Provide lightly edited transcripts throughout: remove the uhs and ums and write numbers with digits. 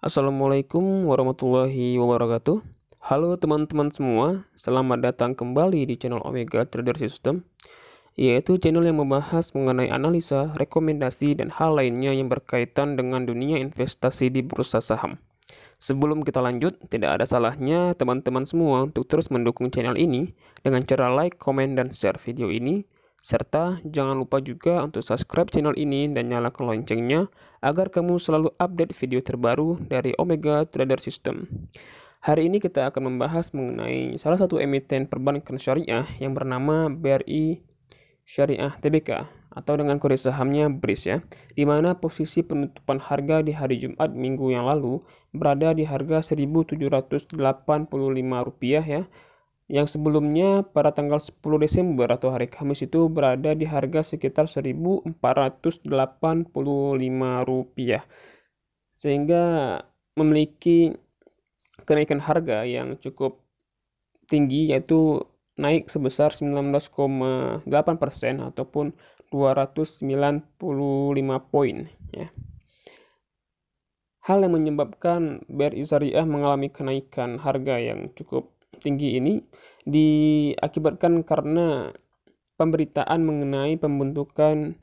Assalamualaikum warahmatullahi wabarakatuh. Halo teman-teman semua, selamat datang kembali di channel Omega Trader System, yaitu channel yang membahas mengenai analisa, rekomendasi, dan hal lainnya yang berkaitan dengan dunia investasi di bursa saham. Sebelum kita lanjut, tidak ada salahnya teman-teman semua untuk terus mendukung channel ini dengan cara like, komen, dan share video ini. Serta jangan lupa juga untuk subscribe channel ini dan nyalakan loncengnya agar kamu selalu update video terbaru dari Omega Trader System. Hari ini kita akan membahas mengenai salah satu emiten perbankan syariah yang bernama BRI Syariah Tbk atau dengan kode sahamnya BRIS ya, di mana posisi penutupan harga di hari Jumat minggu yang lalu berada di harga Rp1.785 ya, yang sebelumnya pada tanggal 10 Desember atau hari Kamis itu berada di harga sekitar Rp1.485, sehingga memiliki kenaikan harga yang cukup tinggi, yaitu naik sebesar 19,8% ataupun 295 poin ya. Hal yang menyebabkan BRI Syariah mengalami kenaikan harga yang cukup tinggi ini diakibatkan karena pemberitaan mengenai pembentukan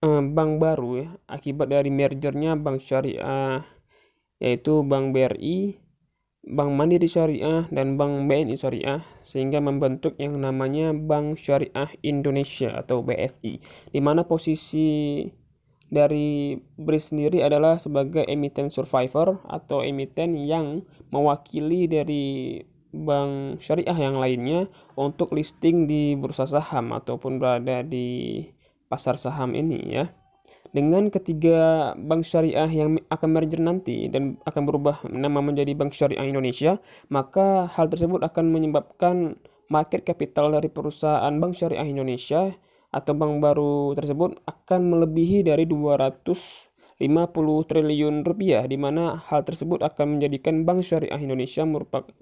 bank baru ya, akibat dari mergernya bank syariah, yaitu Bank BRI, Bank Mandiri Syariah, dan Bank BNI Syariah, sehingga membentuk yang namanya Bank Syariah Indonesia atau BSI, di mana posisi dari BRIS sendiri adalah sebagai emiten survivor atau emiten yang mewakili dari bank syariah yang lainnya untuk listing di bursa saham ataupun berada di pasar saham ini ya. Dengan ketiga bank syariah yang akan merger nanti dan akan berubah nama menjadi Bank Syariah Indonesia, maka hal tersebut akan menyebabkan market capital dari perusahaan Bank Syariah Indonesia atau bank baru tersebut akan melebihi dari 250 triliun rupiah, di mana hal tersebut akan menjadikan Bank Syariah Indonesia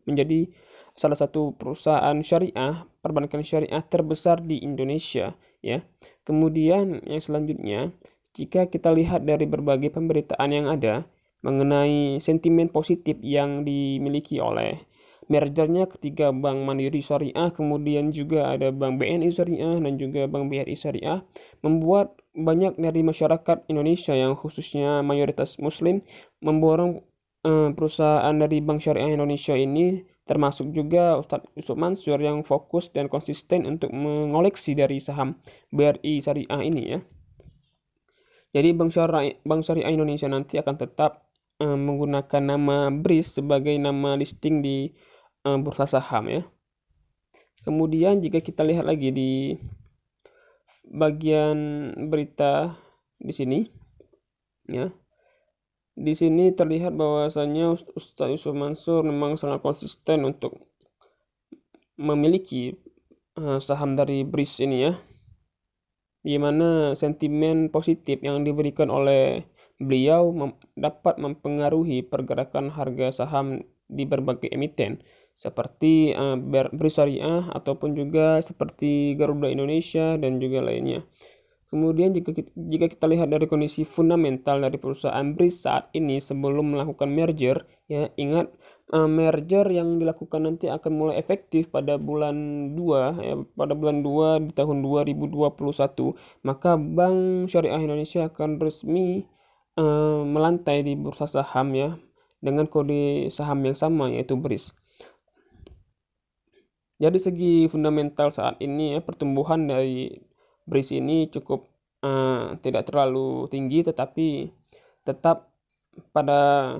menjadi salah satu perusahaan syariah, perbankan syariah terbesar di Indonesia ya. Kemudian yang selanjutnya, jika kita lihat dari berbagai pemberitaan yang ada mengenai sentimen positif yang dimiliki oleh mergernya ketiga Bank Mandiri Syariah, kemudian juga ada Bank BNI Syariah dan juga Bank BRI Syariah, membuat banyak dari masyarakat Indonesia yang khususnya mayoritas Muslim memborong perusahaan dari Bank Syariah Indonesia ini, termasuk juga Ustadz Yusuf Mansur yang fokus dan konsisten untuk mengoleksi dari saham BRI Syariah ini ya. Jadi Bank Syariah Indonesia nanti akan tetap menggunakan nama BRIS sebagai nama listing di bursa saham ya. Kemudian jika kita lihat lagi di bagian berita di sini ya. Di sini terlihat bahwasanya Ustadz Yusuf Mansur memang sangat konsisten untuk memiliki saham dari BRIS ini ya, di mana sentimen positif yang diberikan oleh beliau dapat mempengaruhi pergerakan harga saham di berbagai emiten seperti BRI Syariah ataupun juga seperti Garuda Indonesia dan juga lainnya. Kemudian jika kita lihat dari kondisi fundamental dari perusahaan BRIS saat ini sebelum melakukan merger ya, ingat merger yang dilakukan nanti akan mulai efektif pada bulan 2 ya, pada bulan 2 di tahun 2021, maka Bank Syariah Indonesia akan resmi melantai di bursa saham ya dengan kode saham yang sama yaitu BRIS. Jadi segi fundamental saat ini ya, pertumbuhan dari BRIS ini cukup tidak terlalu tinggi, tetapi tetap pada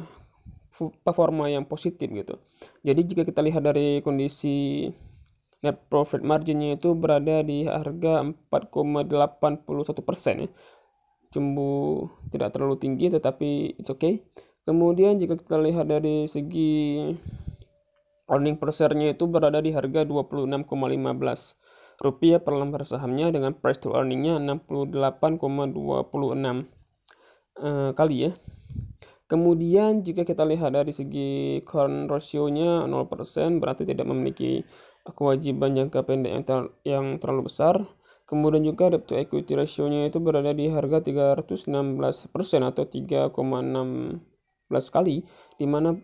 performa yang positif gitu. Jadi jika kita lihat dari kondisi net profit marginnya itu berada di harga 4,81% ya. Cumbu tidak terlalu tinggi tetapi it's okay. Kemudian jika kita lihat dari segi earning per share-nya itu berada di harga Rp26,15 per lembar sahamnya dengan price to earning-nya 68,26 kali ya. Kemudian jika kita lihat dari segi current ratio-nya 0%, berarti tidak memiliki kewajiban jangka pendek yang terlalu besar. Kemudian juga debt to equity ratio-nya itu berada di harga 316% atau 3,6 kali, di mana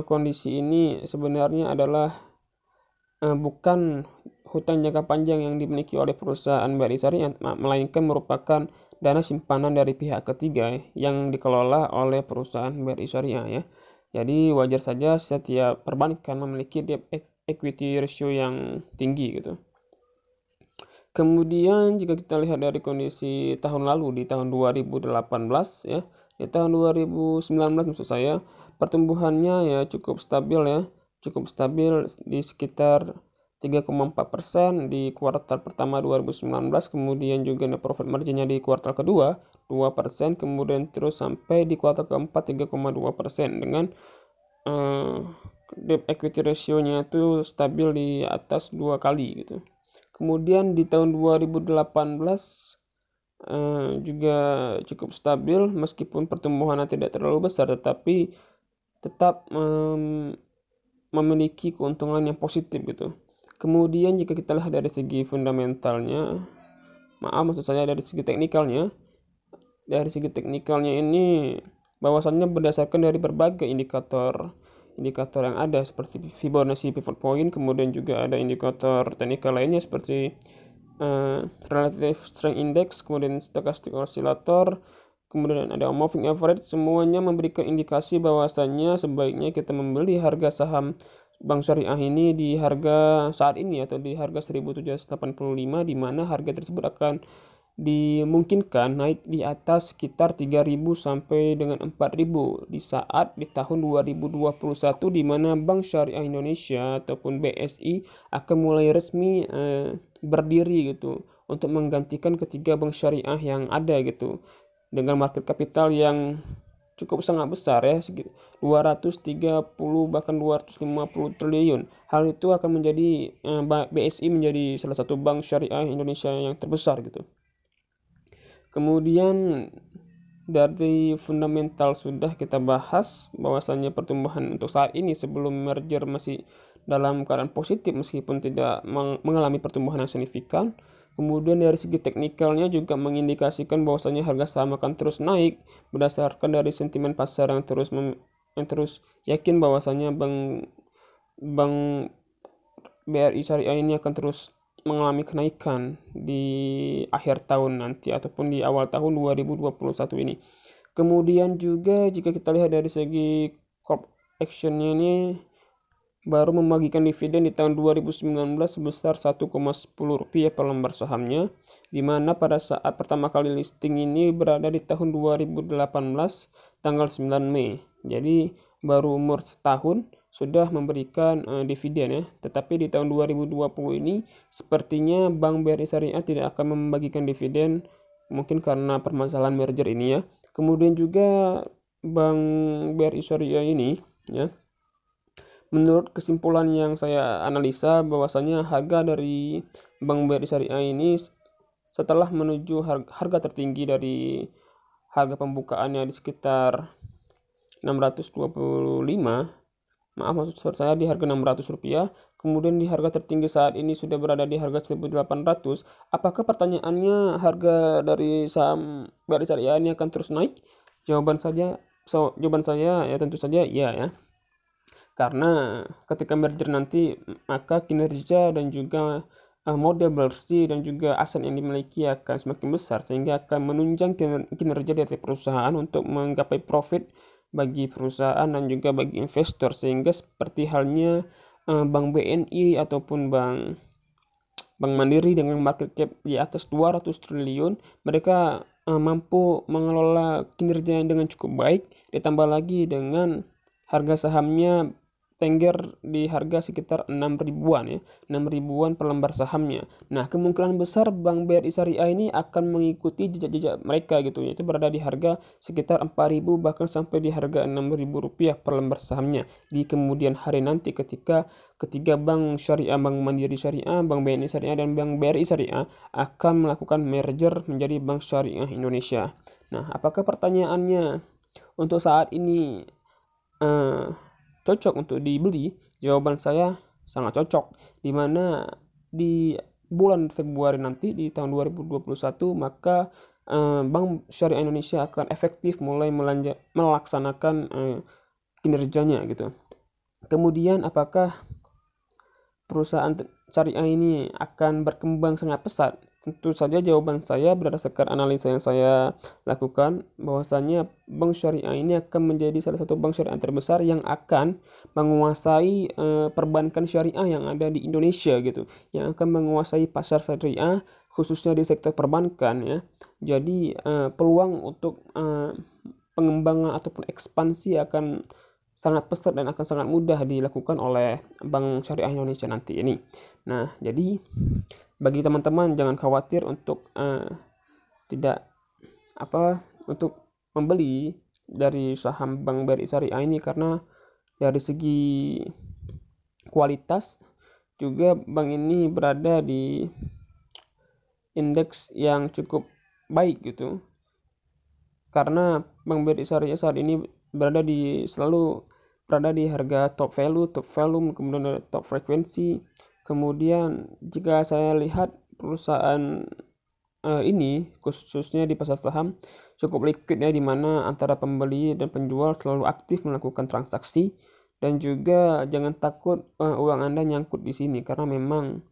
kondisi ini sebenarnya adalah bukan hutang jangka panjang yang dimiliki oleh perusahaan BRI Syariah, melainkan merupakan dana simpanan dari pihak ketiga yang dikelola oleh perusahaan BRI Syariah ya. Jadi wajar saja setiap perbankan memiliki debt equity ratio yang tinggi gitu. Kemudian jika kita lihat dari kondisi tahun lalu di tahun 2018 ya, di tahun 2019 maksud saya, pertumbuhannya ya cukup stabil di sekitar 3,4% di kuartal pertama 2019, kemudian juga net profit marginnya di kuartal kedua 2%, kemudian terus sampai di kuartal keempat 3,2% dengan debt equity ratio-nya itu stabil di atas 2 kali gitu. Kemudian di tahun 2018 juga cukup stabil meskipun pertumbuhannya tidak terlalu besar, tetapi tetap memiliki keuntungan yang positif gitu. Kemudian jika kita lihat dari segi fundamentalnya, maksud saya dari segi teknikalnya ini bahwasannya berdasarkan dari berbagai indikator yang ada seperti Fibonacci pivot point, kemudian juga ada indikator teknikal lainnya seperti relative strength index, kemudian stochastic oscillator, kemudian ada moving average, semuanya memberikan indikasi bahwasannya sebaiknya kita membeli harga saham Bank Syariah ini di harga saat ini atau di harga 1785, di mana harga tersebut akan dimungkinkan naik di atas sekitar 3.000 sampai dengan 4.000 di saat di tahun 2021, di mana Bank Syariah Indonesia ataupun BSI akan mulai resmi berdiri gitu untuk menggantikan ketiga bank syariah yang ada gitu dengan market capital yang cukup sangat besar ya, 230 bahkan 250 triliun. Hal itu akan menjadi BSI menjadi salah satu bank syariah Indonesia yang terbesar gitu. Kemudian dari fundamental sudah kita bahas bahwasannya pertumbuhan untuk saat ini sebelum merger masih dalam keadaan positif meskipun tidak mengalami pertumbuhan yang signifikan. Kemudian dari segi teknikalnya juga mengindikasikan bahwasannya harga saham akan terus naik berdasarkan dari sentimen pasar yang terus yakin bahwasannya bank BRI Syariah ini akan terus mengalami kenaikan di akhir tahun nanti ataupun di awal tahun 2021 ini. Kemudian juga jika kita lihat dari segi corp action-nya ini baru membagikan dividen di tahun 2019 sebesar Rp1,10 per lembar sahamnya, di mana pada saat pertama kali listing ini berada di tahun 2018 tanggal 9 Mei. Jadi baru umur setahun sudah memberikan dividen ya. Tetapi di tahun 2020 ini sepertinya Bank BRI Syariah tidak akan membagikan dividen, mungkin karena permasalahan merger ini ya. Kemudian juga Bank BRI Syariah ini ya, menurut kesimpulan yang saya analisa bahwasanya harga dari Bank BRI Syariah ini setelah menuju harga tertinggi dari harga pembukaannya di sekitar 625, maksud saya di harga Rp600, kemudian di harga tertinggi saat ini sudah berada di harga 1.800. Apakah pertanyaannya harga dari saham BRI Syariah ini akan terus naik? Jawaban saya ya tentu saja ya. Karena ketika merger nanti maka kinerja dan juga model bersih dan juga aset yang dimiliki akan semakin besar sehingga akan menunjang kinerja dari perusahaan untuk menggapai profit bagi perusahaan dan juga bagi investor, sehingga seperti halnya Bank BNI ataupun Bank Mandiri dengan market cap di atas 200 triliun, mereka mampu mengelola kinerja dengan cukup baik, ditambah lagi dengan harga sahamnya tengger di harga sekitar 6.000-an ya, 6.000-an per lembar sahamnya. Nah, kemungkinan besar Bank BRI Syariah ini akan mengikuti jejak-jejak mereka gitu, yaitu berada di harga sekitar 4.000 bahkan sampai di harga Rp6.000 per lembar sahamnya di kemudian hari nanti ketika ketiga bank syariah, Bank Mandiri Syariah, Bank BNI Syariah, dan Bank BRI Syariah akan melakukan merger menjadi Bank Syariah Indonesia. Nah, apakah pertanyaannya untuk saat ini cocok untuk dibeli? Jawaban saya sangat cocok, di mana di bulan Februari nanti di tahun 2021 maka Bank Syariah Indonesia akan efektif mulai melaksanakan kinerjanya gitu. Kemudian apakah perusahaan syariah ini akan berkembang sangat pesat? Tentu saja jawaban saya berdasarkan analisa yang saya lakukan, bahwasanya bank syariah ini akan menjadi salah satu bank syariah terbesar yang akan menguasai perbankan syariah yang ada di Indonesia gitu, yang akan menguasai pasar syariah khususnya di sektor perbankan ya. Jadi peluang untuk pengembangan ataupun ekspansi akan sangat pesat dan akan sangat mudah dilakukan oleh Bank Syariah Indonesia nanti ini. Nah, jadi bagi teman-teman jangan khawatir untuk tidak untuk membeli dari saham Bank BRI Syariah ini, karena dari segi kualitas juga bank ini berada di indeks yang cukup baik gitu. Karena Bank BRI Syariah saat ini selalu berada di harga top value, top volume, kemudian ada top frekuensi. Kemudian jika saya lihat perusahaan ini khususnya di pasar saham cukup liquid ya, di mana antara pembeli dan penjual selalu aktif melakukan transaksi. Dan juga jangan takut uang Anda nyangkut di sini, karena memang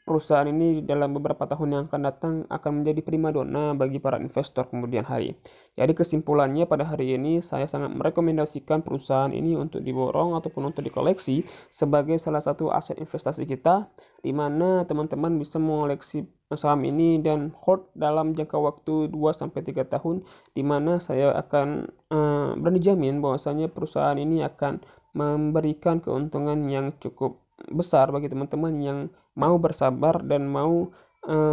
perusahaan ini dalam beberapa tahun yang akan datang akan menjadi primadona bagi para investor kemudian hari. Jadi kesimpulannya pada hari ini saya sangat merekomendasikan perusahaan ini untuk diborong ataupun untuk dikoleksi sebagai salah satu aset investasi kita, di mana teman-teman bisa mengoleksi saham ini dan hold dalam jangka waktu 2-3 tahun, di mana saya akan berani jamin bahwasanya perusahaan ini akan memberikan keuntungan yang cukup besar bagi teman-teman yang mau bersabar dan mau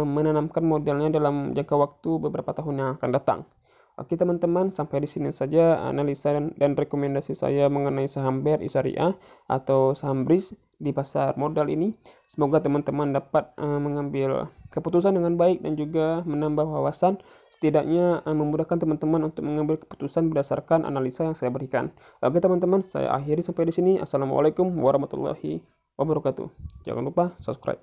menanamkan modalnya dalam jangka waktu beberapa tahun yang akan datang. Oke teman-teman, sampai di sini saja analisa dan rekomendasi saya mengenai saham BRI Syariah atau saham BRIS di pasar modal ini. Semoga teman-teman dapat mengambil keputusan dengan baik dan juga menambah wawasan, setidaknya memudahkan teman-teman untuk mengambil keputusan berdasarkan analisa yang saya berikan. Oke teman-teman, saya akhiri sampai di sini. Assalamualaikum warahmatullahi wabarakatuh. Jangan lupa subscribe.